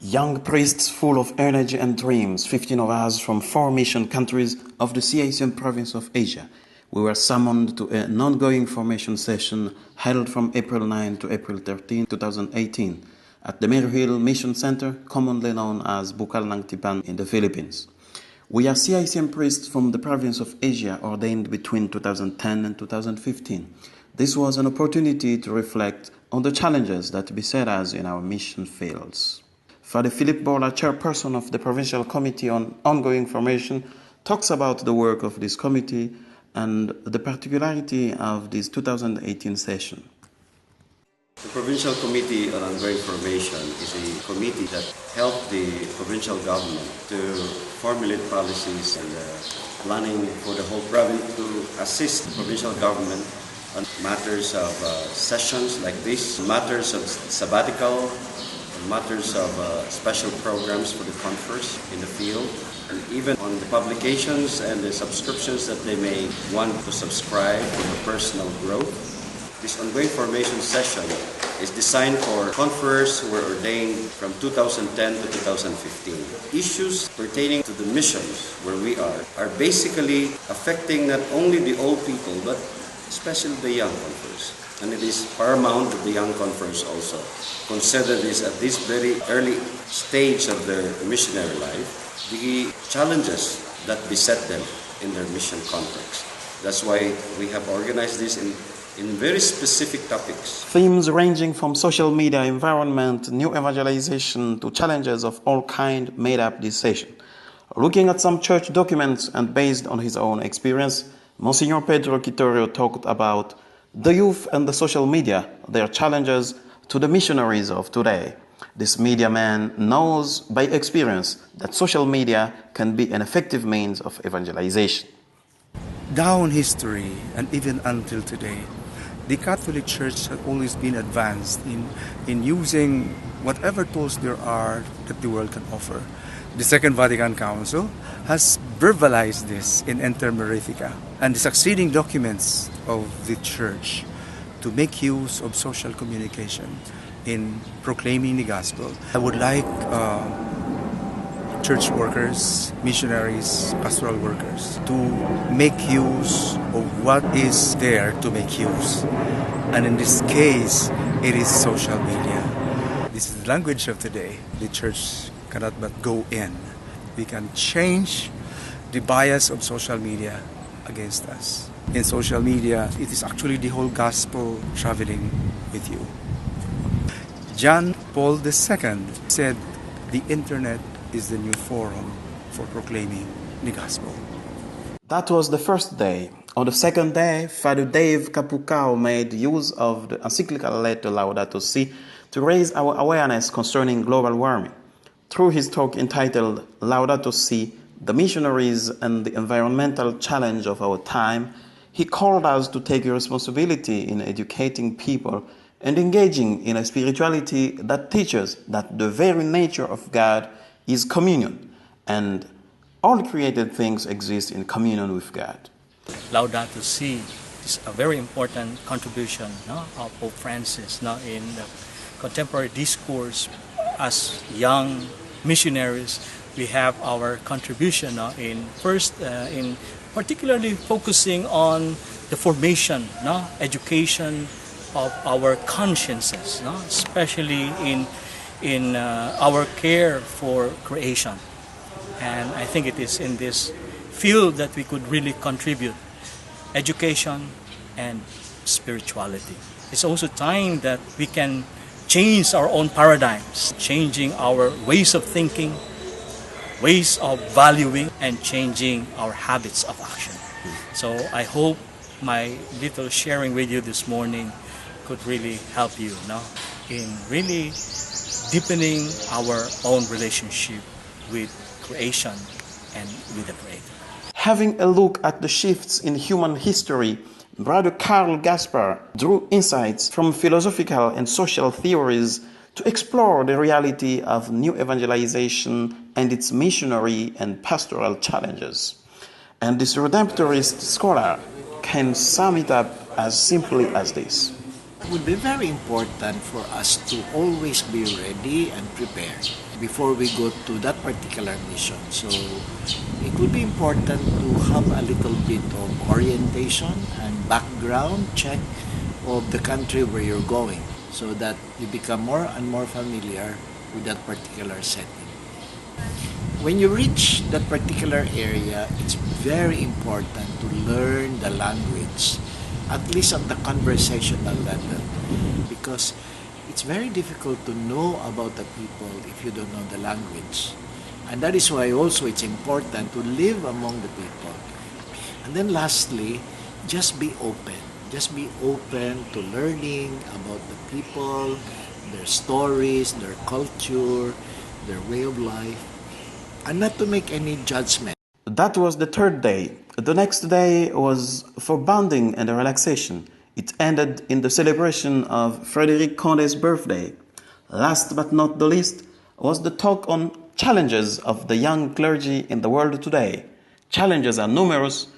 Young priests full of energy and dreams, 15 of us from 4 mission countries of the Cicm province of Asia. We were summoned to an ongoing formation session held from April 9 to April 13, 2018 at the Merhill Mission Center, commonly known as Bukal ng Tipan in the Philippines. We are Cicm priests from the province of Asia ordained between 2010 and 2015. This was an opportunity to reflect on the challenges that beset us in our mission fields. Father Philip Borla, Chairperson of the Provincial Committee on Ongoing Formation, talks about the work of this committee and the particularity of this 2018 session. The Provincial Committee on Ongoing Formation is a committee that helped the provincial government to formulate policies and planning for the whole province to assist the provincial government on matters of sessions like this, matters of sabbatical, matters of special programs for the conference in the field, and even on the publications and the subscriptions that they may want to subscribe for their personal growth. This ongoing formation session is designed for conferers who were ordained from 2010 to 2015. Issues pertaining to the missions where we are basically affecting not only the old people but especially the young conferers. And it is paramount that the young conference also consider this at this very early stage of their missionary life, the challenges that beset them in their mission context. That's why we have organized this in very specific topics. Themes ranging from social media, environment, new evangelization to challenges of all kinds made up this session. Looking at some church documents and based on his own experience, Monsignor Pedro Quitorio talked about the youth and the social media, their challenges to the missionaries of today. This media man knows by experience that social media can be an effective means of evangelization. Down history and even until today, the Catholic Church has always been advanced in using whatever tools there are that the world can offer. The Second Vatican Council has verbalized this in Enter Mirifica, and the succeeding documents of the Church to make use of social communication in proclaiming the gospel. I would like church workers, missionaries, pastoral workers to make use of what is there to make use. And in this case, it is social media. This is the language of today. The Church cannot but go in. We can change the bias of social media against us. In social media, it is actually the whole gospel traveling with you. John Paul II said the internet is the new forum for proclaiming the gospel. That was the first day. On the second day, Father Dave Kapukao made use of the encyclical letter Laudato Si to raise our awareness concerning global warming. Through his talk entitled Laudato Si, the missionaries and the environmental challenge of our time, he called us to take responsibility in educating people and engaging in a spirituality that teaches that the very nature of God is communion, and all created things exist in communion with God. Laudato Si is a very important contribution of Pope Francis in the contemporary discourse. As young missionaries, we have our contribution in particularly focusing on the formation, education of our consciences, especially in our care for creation. And I think it is in this field that we could really contribute education and spirituality. It's also time that we can change our own paradigms, changing our ways of thinking, ways of valuing, and changing our habits of action. So I hope my little sharing with you this morning could really help you in really deepening our own relationship with creation and with the Creator. Having a look at the shifts in human history, Brother Karl GASPAR drew insights from philosophical and social theories to explore the reality of new evangelization and its missionary and pastoral challenges. And this Redemptorist scholar can sum it up as simply as this. It would be very important for us to always be ready and prepared before we go to that particular mission. So it would be important to have a little bit of orientation and background check of the country where you're going so that you become more and more familiar with that particular setting. When you reach that particular area, it's very important to learn the language, at least at the conversational level, because it's very difficult to know about the people if you don't know the language. And that is why also it's important to live among the people. And then lastly, just be open. Just be open to learning about the people, their stories, their culture, their way of life, and not to make any judgment. That was the third day. The next day was for bonding and relaxation. It ended in the celebration of Frédéric Condé's birthday. Last but not the least was the talk on challenges of the young clergy in the world today. Challenges are numerous,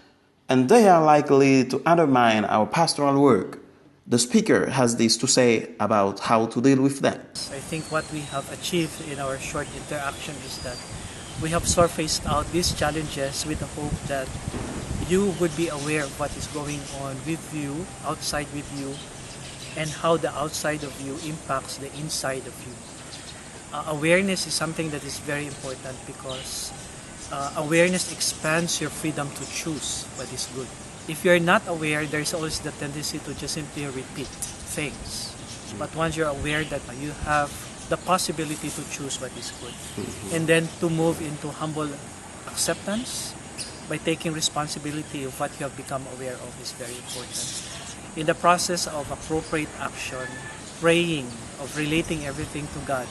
and they are likely to undermine our pastoral work. The speaker has this to say about how to deal with them. I think what we have achieved in our short interaction is that we have surfaced out these challenges with the hope that you would be aware of what is going on with you, outside with you, and how the outside of you impacts the inside of you. Awareness is something that is very important because awareness expands your freedom to choose what is good. If you're not aware, there's always the tendency to just simply repeat things. But once you're aware that you have the possibility to choose what is good, and then to move into humble acceptance by taking responsibility of what you have become aware of is very important. In the process of appropriate action, praying, of relating everything to God,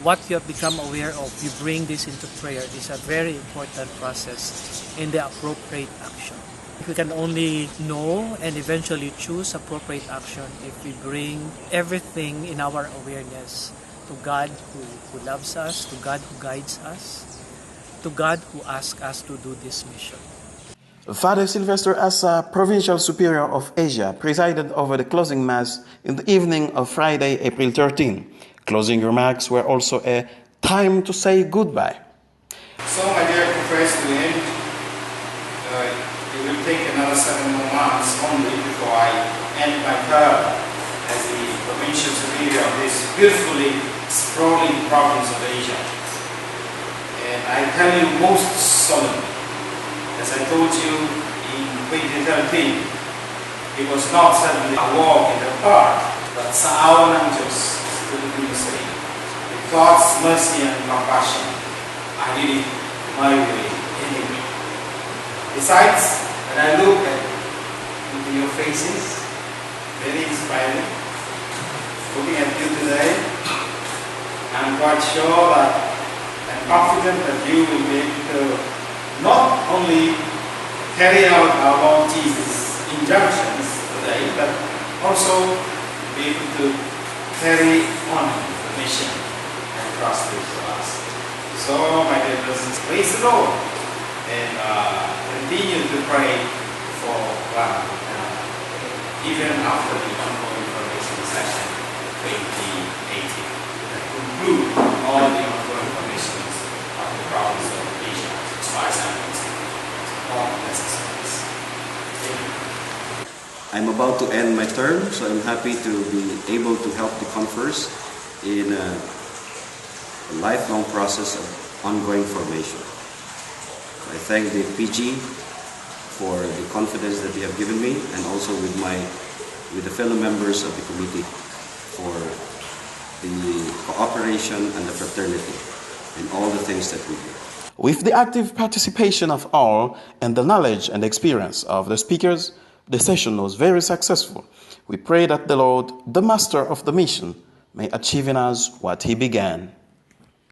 what you have become aware of, you bring this into prayer is a very important process in the appropriate action. We can only know and eventually choose appropriate action if we bring everything in our awareness to God who loves us, to God who guides us, to God who asks us to do this mission. Father Sylvestre, as a Provincial Superior of Asia, presided over the closing Mass in the evening of Friday, April 13. Closing remarks were also a time to say goodbye. So, my dear President, it will take another 7 more months only before I end my term as the Provincial Superior of this beautifully sprawling province of Asia. And I tell you most solemnly, as I told you in 2013, it was not suddenly a walk in the park, but sa awa ng Diyos, Filipino say, with God's mercy and compassion, I did it my way anyway. Besides, when I look into your faces, very inspiring, looking at you today, I'm quite sure that I'm confident that you will be able to not only carry out our Lord Jesus' injunctions today, but also be able to carry on the mission and trust it to us. So, my dear brothers, praise the Lord and continue to pray for one another, even after the ongoing formation session 2018. That conclude all the ongoing formations of the province of Asia, as far as I'm concerned. All necessaries. Thank you. I'm about to end my term, so I'm happy to be able to help the conference in a lifelong process of ongoing formation. I thank the PG for the confidence that they have given me, and also with the fellow members of the committee for the cooperation and the fraternity in all the things that we do. With the active participation of all and the knowledge and experience of the speakers, the session was very successful. We pray that the Lord, the Master of the mission, may achieve in us what He began.